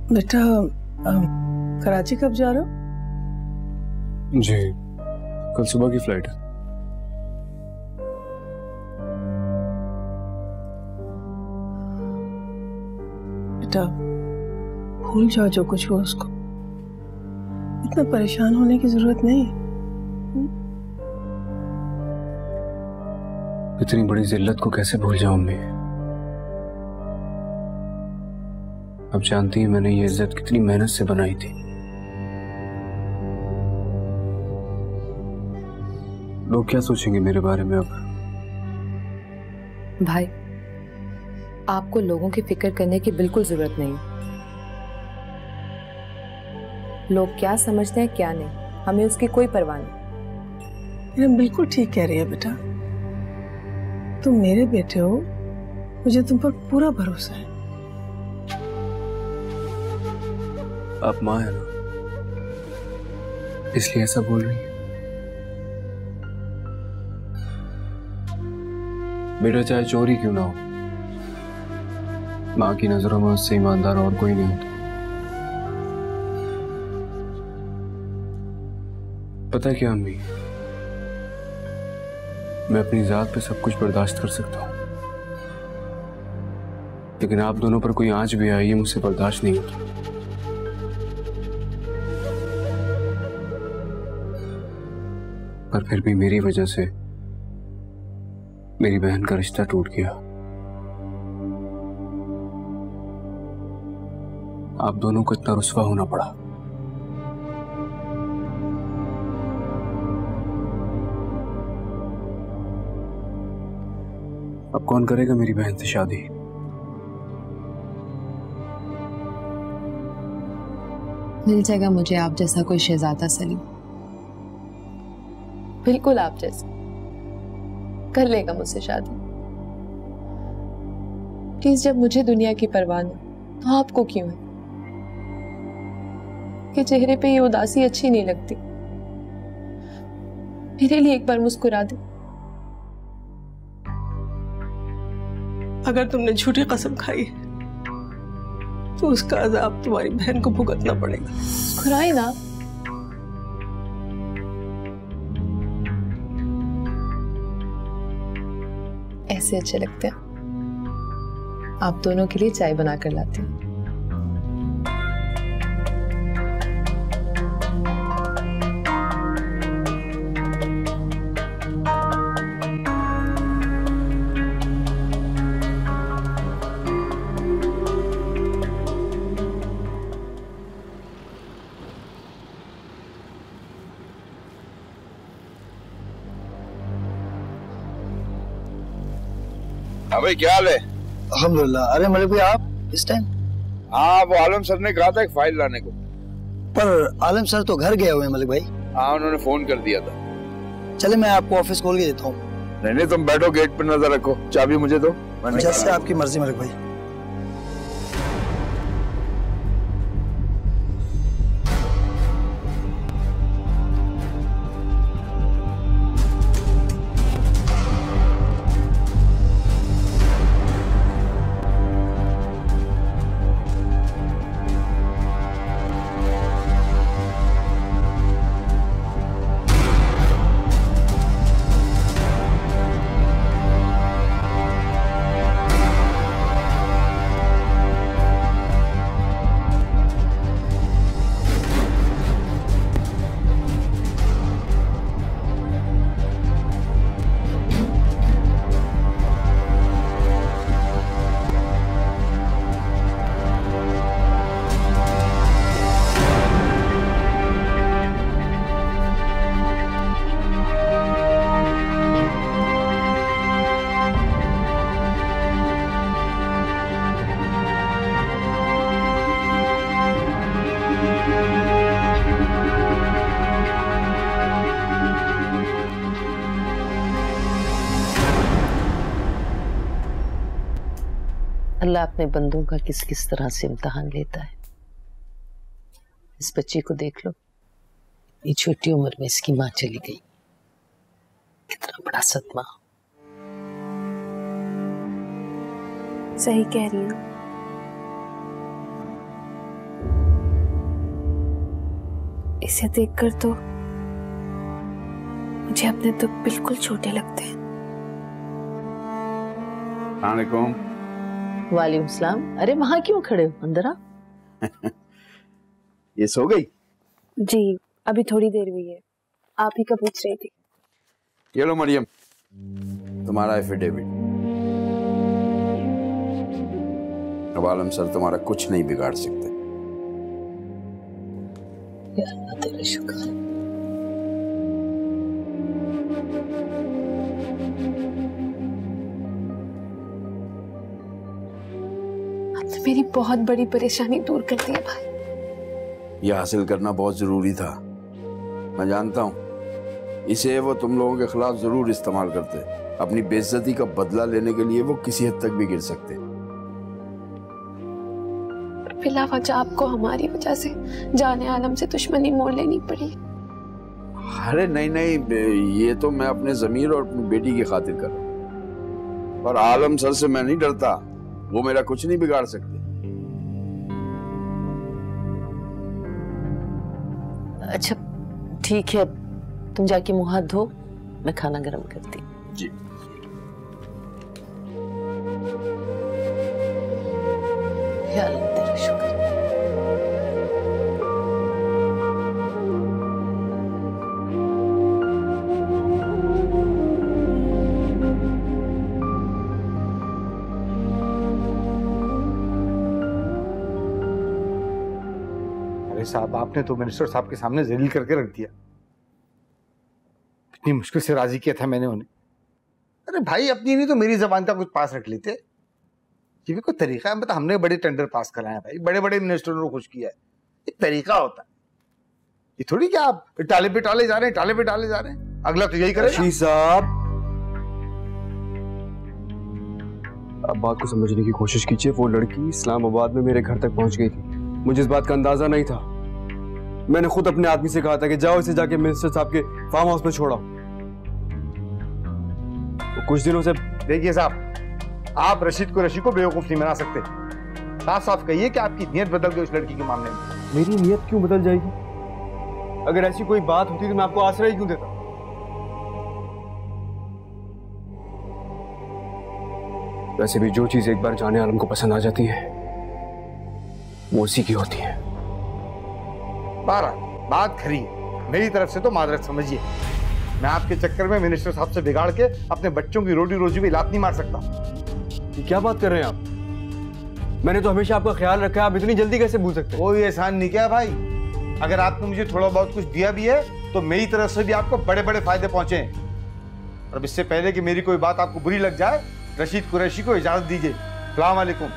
बेटा कराची कब जा रहे हो? जी कल सुबह की फ्लाइट है। बेटा भूल जाओ जो कुछ हो उसको, इतना परेशान होने की जरूरत नहीं। इतनी बड़ी जिल्लत को कैसे भूल जाऊं अम्मी? अब जानती हैं मैंने ये इज्जत कितनी मेहनत से बनाई थी। लोग क्या सोचेंगे मेरे बारे में अब? भाई आपको लोगों की फिक्र करने की बिल्कुल जरूरत नहीं। लोग क्या समझते हैं क्या नहीं, हमें उसकी कोई परवाह नहीं। बिल्कुल ठीक कह रही है बेटा, तुम मेरे बेटे हो, मुझे तुम पर पूरा भरोसा है। आप माँ है ना, इसलिए ऐसा बोल रही है। बेटा चाहे चोरी क्यों ना हो, माँ की नजरों में उससे ईमानदार और कोई नहीं होता। पता है क्या अम्मी, मैं अपनी जात पे सब कुछ बर्दाश्त कर सकता हूँ, लेकिन आप दोनों पर कोई आंच भी आई है मुझसे बर्दाश्त नहीं होता। पर फिर भी मेरी वजह से मेरी बहन का रिश्ता टूट गया। आप दोनों को इतना रुस्वा होना पड़ा। अब कौन करेगा मेरी बहन से शादी? मिल जाएगा मुझे आप जैसा कोई शहजादा सलीम, बिल्कुल आप जैसा, कर लेगा मुझसे शादी। प्लीज, जब मुझे दुनिया की परवाह नहीं तो आपको क्यों है? कि चेहरे पे ये उदासी अच्छी नहीं लगती। मेरे लिए एक बार मुस्कुरा दे। अगर तुमने झूठी कसम खाई तो उसका अजाब तुम्हारी बहन को भुगतना पड़ेगा। मुस्कुराए ना। ऐसे अच्छे लगते हैं। आप दोनों के लिए चाय बना कर लाती हूँ। हाँ भाई, क्या हाल है? अल्हम्दुलिल्लाह। अरे मलिक भाई, आप इस टाइम? हाँ, वो आलम सर ने कहा था एक फाइल लाने को। पर आलम सर तो घर गए हुए हैं मलिक भाई। हाँ, उन्होंने फोन कर दिया था। चले मैं आपको ऑफिस खोल के देता हूँ। नहीं, तुम बैठो, गेट पर नजर रखो, चाबी मुझे दो। जैसे आपकी मर्जी मलिक भाई। अल्लाह अपने बंदों का किस किस तरह से इम्तिहान लेता है। इस बच्ची को देख लो, ये छोटी उम्र में इसकी माँ चली गई, कितना बड़ा सदमा। सही कह रही हो। इसे देखकर तो मुझे अपने दुख बिल्कुल छोटे लगते हैं। वालेकुम। वालेकुम सलाम। अरे वहां क्यों खड़े हो, अंदर आ। ये सो गई? जी अभी थोड़ी देर हुई है, आप ही का पूछ रही थी। ये लो मरियम, तुम्हारा एफिडेविट। अब आलम सर तुम्हारा कुछ नहीं बिगाड़ सकते। या अल्लाह तेरा शुक्र। आपने मेरी बहुत बड़ी परेशानी दूर कर दी है भाई। यह हासिल करना बहुत जरूरी था। मैं जानता हूं इसे वो तुम लोगों के खिलाफ जरूर इस्तेमाल करते। अपनी बेइज्जती का बदला लेने के लिए वो किसी हद तक भी गिर सकते। बिला वजह आपको हमारी वजह से जाने आलम से दुश्मनी मोड़ लेनी पड़ी। अरे नहीं नहीं, ये तो मैं अपने ज़मीर और अपनी बेटी की खातिर कर रहा हूं। पर आलम सर से मैं नहीं डरता, वो मेरा कुछ नहीं बिगाड़ सकते। अच्छा ठीक है, तुम जाके मुंह हाथ धो, मैं खाना गर्म करती। जी। या अल्लाह तेरा शुक्र। अरे साहब, आपने तो मिनिस्टर साहब के सामने जलील करके रख दिया। इतनी मुश्किल से राजी किया था मैंने उन्हें। अरे भाई, अपनी नहीं तो मेरी जबान का कुछ पास रख लेते। ये भी कोई तरीका है? मतलब हमने बड़े टेंडर पास कराए हैं भाई, बड़े बड़े मिनिस्टरों को खुश किया है। एक तरीका होता है, ये थोड़ी कि आप टाले पे टाले जा रहे हैं, टाले पे टाले जा रहे हैं। अगला तो यही करेगा। रशीद साहब, आप बात को समझने की कोशिश कीजिए। वो लड़की इस्लामाबाद में मेरे घर तक पहुंच गई थी। मुझे इस बात का अंदाजा नहीं था। मैंने खुद अपने आदमी से कहा था कि जाओ इसे जाके मिनिस्टर साहब के फार्म हाउस में छोड़ा। तो कुछ दिनों से देखिए साहब, आप रशीद कुरैशी को बेवकूफ नहीं बना सकते। साफ साफ कहिए कि आपकी नीयत बदल गई उस लड़की के मामले में। मेरी नीयत क्यों बदल जाएगी? अगर ऐसी कोई बात होती तो मैं आपको आश्रय क्यों देता? वैसे भी जो चीज एक बार जाने आलम को पसंद आ जाती है वो उसी की होती है। बात खरी है, मेरी तरफ से तो मादरत समझिए। मैं आपके चक्कर में मिनिस्टर साहब से बिगाड़ के अपने बच्चों की रोटी रोजी भी लात नहीं मार सकता। ये क्या बात कर रहे हैं आप? मैंने तो हमेशा आपका ख्याल रखा है, आप इतनी जल्दी कैसे भूल सकते हैं? कोई एहसान नहीं किया भाई। अगर आपने मुझे थोड़ा बहुत कुछ दिया भी है तो मेरी तरफ से भी आपको बड़े बड़े फायदे पहुंचे हैं। और इससे पहले कि मेरी कोई बात आपको बुरी लग जाए, रशीद कुरैशी को इजाजत दीजिए। अस्सलाम वालेकुम।